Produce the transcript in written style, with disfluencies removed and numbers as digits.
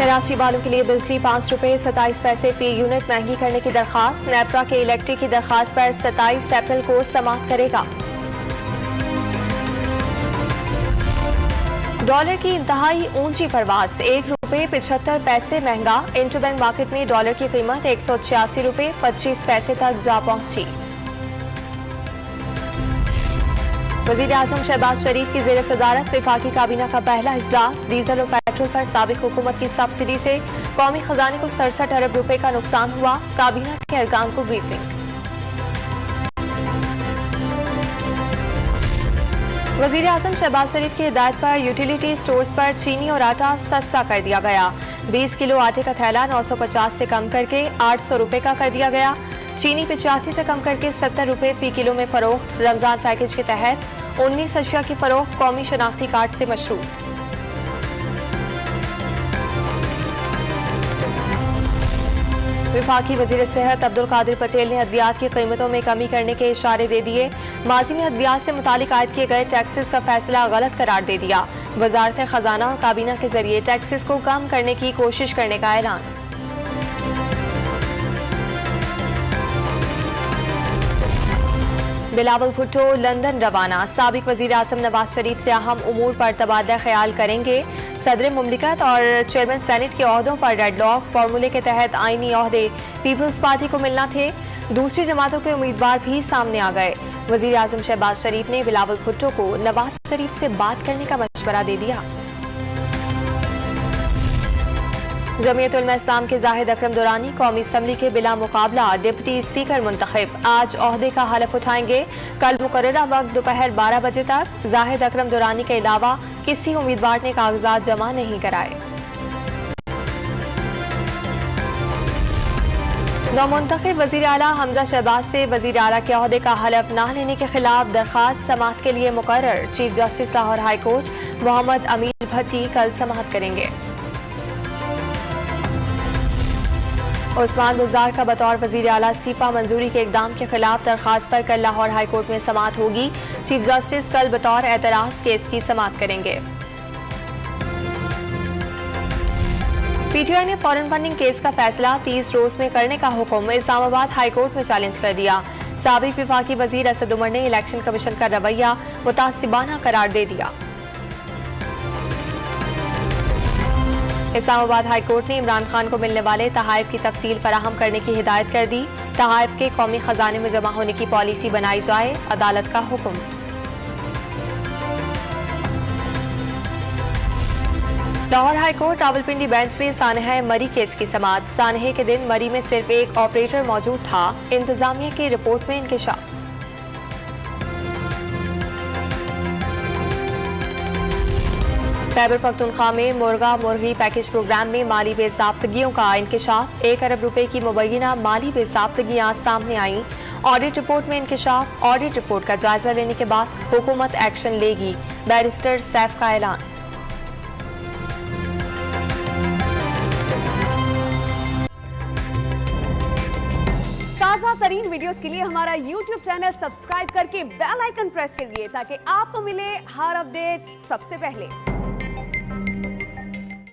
कराची वालों के लिए बिजली 5 रुपए 27 पैसे फी यूनिट महंगी करने की दरखास्त। नेपरा के इलेक्ट्रिक की दरखास्त पर 27 अप्रैल को समाप्त करेगा। डॉलर की इंतहाई ऊंची परवास, 1 रुपए 75 पैसे महंगा। इंटरबैंक मार्केट में डॉलर की कीमत 186 रुपए 25 पैसे तक जा पहुंची। वज़ीर-ए-आज़म शहबाज शरीफ की ज़ेर सदारत वफाकी काबीना का पहला इजलास। डीजल और पेट्रोल पर साबिक हुकूमत की सब्सिडी से कौमी खजाने को 67 अरब रुपए का नुकसान हुआ। काबीना के अरकान को ब्रीफिंग। वज़ीर-ए-आज़म शहबाज शरीफ की हिदायत पर यूटिलिटी स्टोर्स पर चीनी और आटा सस्ता कर दिया गया। 20 किलो आटे का थैला 950 से कम करके 800 रुपए का कर दिया गया। चीनी 85 से कम करके 70 रुपए फी किलो में फरोख्त। रमजान पैकेज के तहत 19 अशिया की फरोख्त कौमी शनाख्ती कार्ड से मशरूत। वफाकी वजीर सेहत अब्दुल कादिर पटेल ने अद्वियात की कीमतों में कमी करने के इशारे दे दिए। माजी में अद्वियात से मुतालिक आयद किए गए टैक्सेस का फैसला गलत करार दे दिया। वजारत खजाना और काबीना के जरिए टैक्सेस को कम करने की कोशिश करने का ऐलान। बिलावल भुट्टो लंदन रवाना। साबिक वज़ीर-ए-आज़म नवाज शरीफ से अहम उमूर पर तबादला ख्याल करेंगे। सदर मुमलिकत और चेयरमैन सेनेट के ओहदों पर डेडलॉक। फार्मूले के तहत आईनी ओहदे पीपल्स पार्टी को मिलना थे। दूसरी जमातों के उम्मीदवार भी सामने आ गए। वज़ीर-ए-आज़म शहबाज शरीफ ने बिलावल भुट्टो को नवाज शरीफ से बात करने का मशवरा दे दिया। जमीयत उलमा इस्लाम के जाहिद अकरम दुरानी कौमी असम्बली के बिला मुकाबला डिप्टी स्पीकर मुंतखब। आज ओहदे का हलफ उठाएंगे। कल मुकर्ररा वक्त दोपहर 12 बजे तक। जाहिद अकरम दुरानी के अलावा किसी उम्मीदवार ने कागजात जमा नहीं कराए। नौमुंतखब वज़ीर आला हमजा शहबाज से वज़ीर आला के ओहदे का हलफ न लेने के खिलाफ दरखास्त समाअत के लिए मुकर्रर। Chief justice Lahore high court Mohammad Amir Bhatti कल समाअत करेंगे। उस्मान बुज़दार का बतौर वज़ीर आला इस्तीफा मंजूरी के इकदाम के खिलाफ दरखास्त पर कल लाहौर हाई कोर्ट में समाअत होगी। चीफ जस्टिस कल बतौर एतराज केस की समाअत करेंगे। पीटीआई ने फॉरेन फंडिंग केस का फैसला 30 रोज में करने का हुक्म इस्लामाबाद हाई कोर्ट में चैलेंज कर दिया। साबिक वफाकी वजीर असद उमर ने इलेक्शन कमीशन का रवैया मुतासिबाना करार दे दिया। इस्लामाबाद हाई कोर्ट ने इमरान खान को मिलने वाले तहाइफ की तफसील फराहम करने की हिदायत कर दी। तहाइफ के कौमी खजाने में जमा होने की पॉलिसी बनाई जाए, अदालत का हुक्म। Lahore high court Rawalpindi bench में सानहा मरी केस की समाअत। सानहे के दिन मरी में सिर्फ एक ऑपरेटर मौजूद था। इंतजामिया की रिपोर्ट में इंकिशाफ। खैबर पख्तूनख्वा में मुर्गा मुर्गी पैकेज प्रोग्राम में माली बेज़ाब्तगियों का इंकिशाफ। 1 अरब रुपए की मुबैना माली बेज़ाब्तगियां सामने आईं। ऑडिट रिपोर्ट में इंकिशाफ। ऑडिट रिपोर्ट का जायजा लेने के बाद हुकूमत एक्शन लेगी। बैरिस्टर सैफ का ऐलान। ताज़ा तरीन वीडियोस के लिए हमारा YouTube चैनल सब्सक्राइब करके बेल आइकन प्रेस करिए ताकि आपको मिले हर अपडेट सबसे पहले।